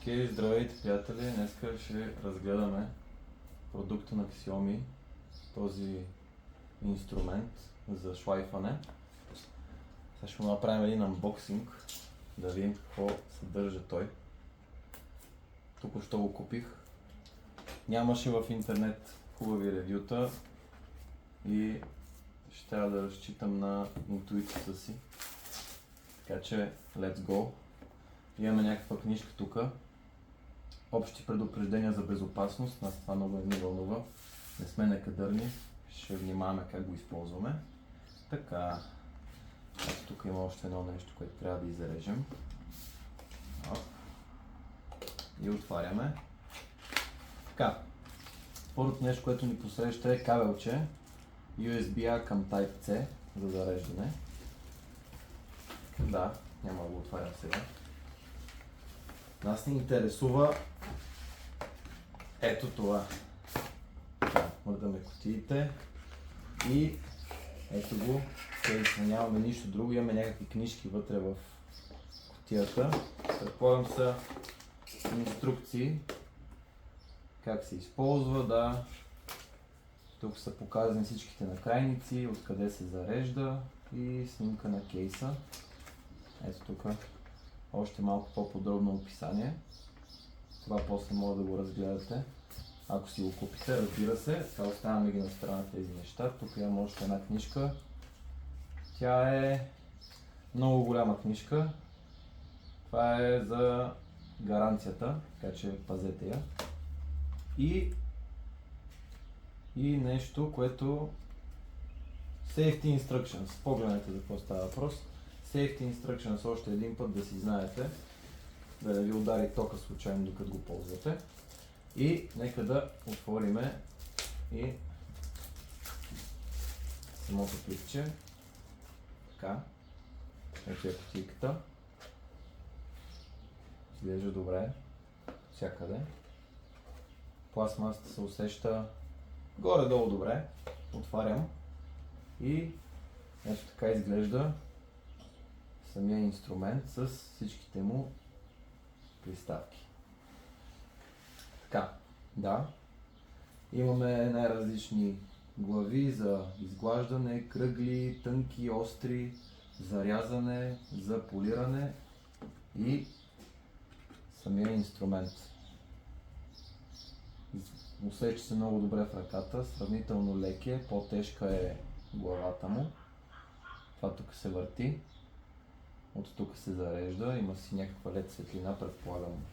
Окей, здравейте, приятели! Днеска ще разгледаме продукта на Xiaomi, този инструмент за шлайфане. Сега ще му направим един анбоксинг, да видим какво съдържа той. Току-що го купих. Нямаше в интернет хубави ревюта и ще трябва да разчитам на интуицията си. Така че, let's go! Имаме някаква книжка тук. Общи предупреждения за безопасност, нас това много не вълнува. Не сме некадърни, ще внимаваме как го използваме. Така, тук има още едно нещо, което трябва да изрежем. И отваряме. Така, първото нещо, което ни посреща е кабелче USB-A към Type-C за зареждане. Да, няма да го отварям сега. Нас ни интересува ето това. Мърдаме кутиите и ето го, нямаме нищо друго, имаме някакви книжки вътре в кутията. Предполагам са инструкции как се използва, да. Тук са показани всичките накрайници, откъде се зарежда и снимка на кейса. Ето тук още малко по-подробно описание. Това после може да го разгледате, ако си го купите, разбира се. Сега оставяме ги на страна тези неща. Тук имам още една книжка. Тя е много голяма книжка. Това е за гаранцията, така че пазете я. И нещо, което Safety Instructions. Погледнете за какво става въпрос. Safety Instructions още един път да си знаете, да не ви удари тока случайно докато го ползвате. И нека да отвориме и самото пликче. Така. Ето е кутийката. Изглежда добре. Всякъде. Пластмасата се усеща горе-долу добре. Отварям. И ето така изглежда самия инструмент с всичките му приставки. Така, да. Имаме най-различни глави за изглаждане, кръгли, тънки, остри, за рязане, за полиране и самия инструмент. Усеща се много добре в ръката, сравнително лек е, по-тежка е главата му. Това тук се върти. От тук се зарежда, има си някаква LED светлина, предполагам.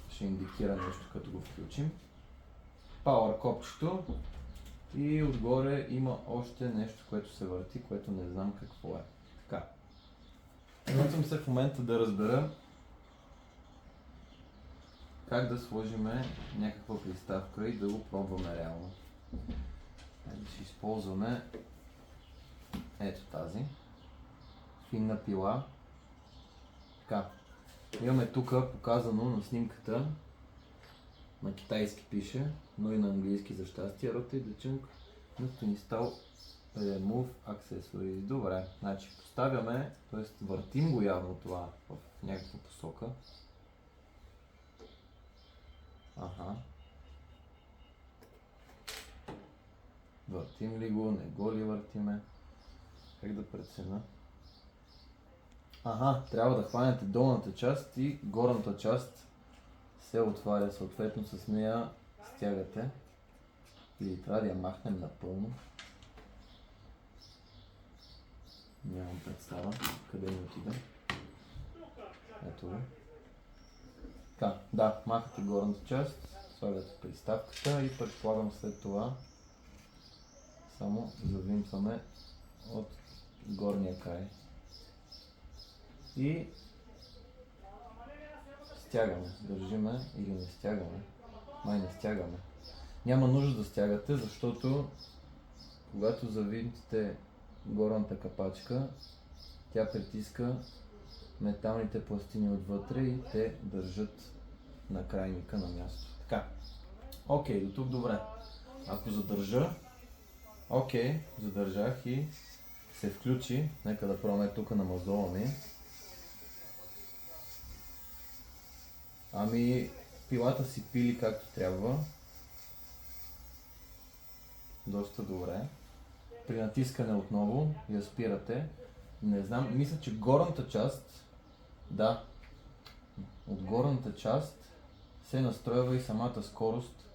Ще индикира нещо като го включим. Power копчето и отгоре има още нещо, което се върти, което не знам какво е. Така. Опитвам се в момента да разбера как да сложим някаква приставка и да го пробваме реално. Ще използваме ето тази финна пила. Така. Имаме тук показано на снимката, на китайски пише, но и на английски за щастие, Rotate the chunk must install remove accessories. Добре, значи поставяме, т.е. въртим го явно това в някаква посока. Аха. Въртим ли го, не го ли въртиме? Как да преценя? Ага, трябва да хванете долната част и горната част се отваря, съответно с нея стягате. Или трябва да я махнем напълно. Нямам представа къде ми отида. Ето го. Така, да, махате горната част, слагате приставката и предполагам след това само завинтваме от горния край. И стягаме, държиме или не стягаме. Май не стягаме. Няма нужда да стягате, защото когато завинтите горната капачка, тя притиска металните пластини отвътре и те държат на крайника на място. Така. Окей, до тук добре. Ако задържа, окей, задържах и се включи. Нека да пробваме тук на мазола ми. Ами, пилата си пили както трябва. Доста добре. При натискане отново я спирате. Не знам, мисля, че горната част, да, от горната част се настройва и самата скорост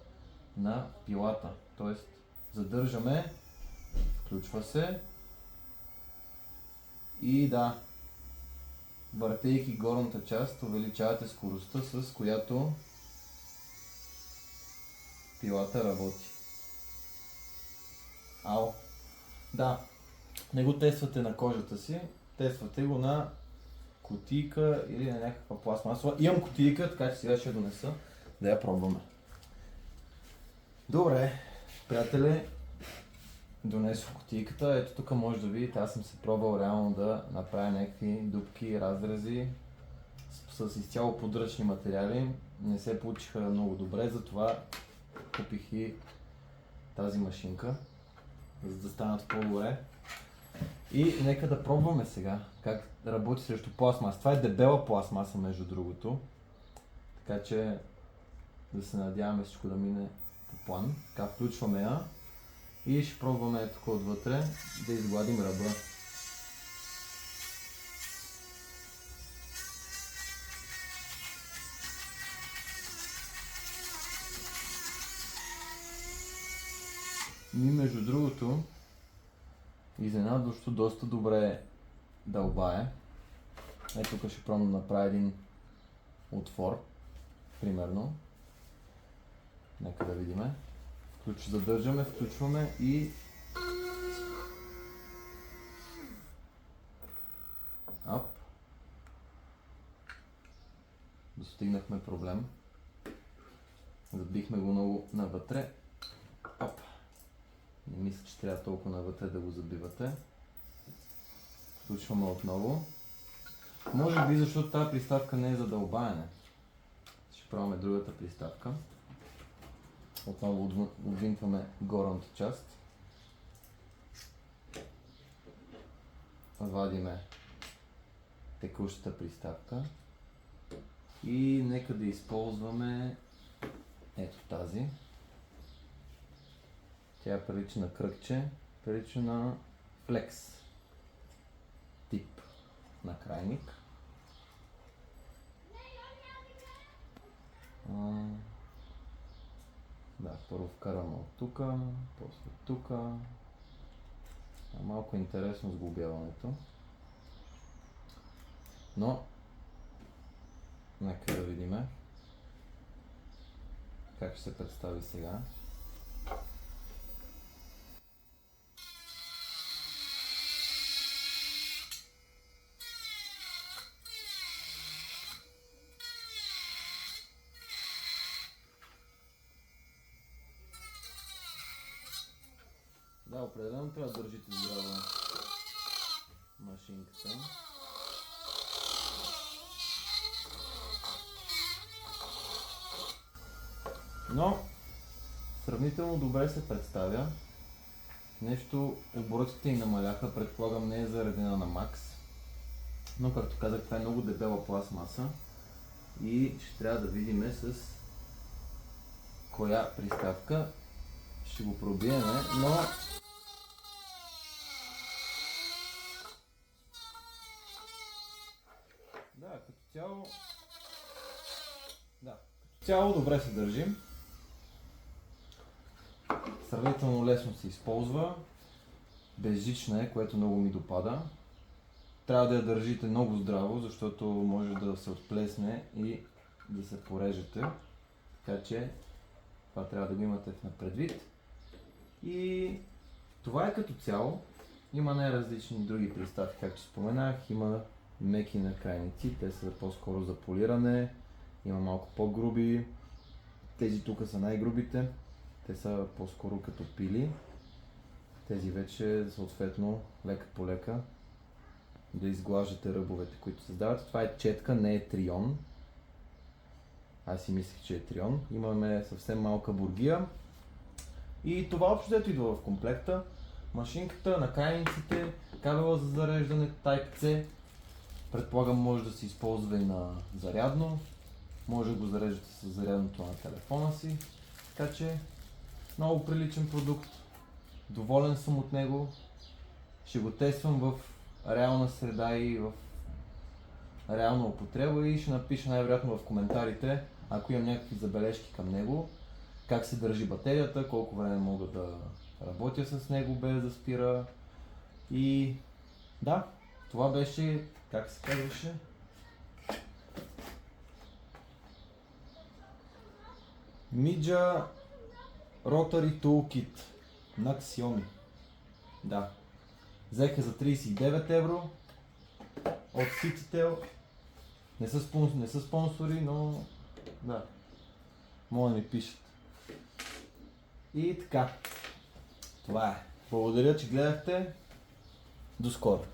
на пилата. Тоест, задържаме, включва се и да, въртейки горната част, увеличавате скоростта, с която пилата работи. Ау! Да, не го тествате на кожата си, тествате го на кутийка или на някаква пластмасова. Имам кутийка, така че сега ще я донеса да я пробваме. Добре, приятели, донесох кутийката. Ето тук може да видите, аз съм се пробвал реално да направя някакви дупки, разрези с изцяло подръчни материали. Не се получиха много добре, затова купих и тази машинка, за да станат по-добре. И нека да пробваме сега как работи срещу пластмаса. Това е дебела пластмаса, между другото. Така че да се надяваме всичко да мине по план. Така, включваме я и ще пробваме тук отвътре да изгладим ръба. И между другото, изненадващо доста добре дълбае. Ето тук ще пробвам да направя един отвор, примерно. Нека да видим. Задържаме, включваме и ап. Достигнахме проблем. Забихме го много навътре. Ап. Не мисля, че трябва толкова навътре да го забивате. Включваме отново. Може би защото тази приставка не е за дълбаене. Ще пробваме другата приставка. Отново отвинтваме горната част. Вадиме текущата приставка. И нека да използваме ето тази. Тя прилича на кръгче, прилича на флекс тип на крайник. Да, първо вкараме от тук, после тук. Малко интересно сглобяването. Но нека да видим как ще се представи сега. Да, определено трябва да държите здраво машинката. Но сравнително добре се представя. Нещо оборотите й намаляха, предполагам не е заредена на макс. Но както казах, това е много дебела пластмаса и ще трябва да видим с коя приставка ще го пробиеме, но като цяло добре се държим. Сравнително лесно се използва. Безжична е, което много ми допада. Трябва да я държите много здраво, защото може да се отплесне и да се порежете. Така че това трябва да го имате на предвид. И това е като цяло. Има най-различни други приставки, както споменах. Има меки накрайници, те са по-скоро за полиране. Има малко по-груби. Тези тук са най-грубите. Те са по-скоро като пили. Тези вече съответно лека по лека да изглаждате ръбовете, които създавате. Това е четка, не е трион. Аз си мислех, че е трион. Имаме съвсем малка бургия. И това общо взето идва в комплекта. Машинката, накрайниците, кабела за зареждане Type-C. Предполагам може да се използва и на зарядно. Може да го зареждате с зарядното на телефона си. Така че много приличен продукт. Доволен съм от него. Ще го тествам в реална среда и в реална употреба и ще напиша най-вероятно в коментарите, ако имам някакви забележки към него, как се държи батерията, колко време мога да работя с него без да спира. И да, това беше, как се казваше? Midja Rotary Toolkit на Xiaomi. Да. Взеха за 39 евро от Citytel. Не са спонсори, но да. Мога да ми пишат. И така. Това е. Благодаря, че гледахте. До скоро.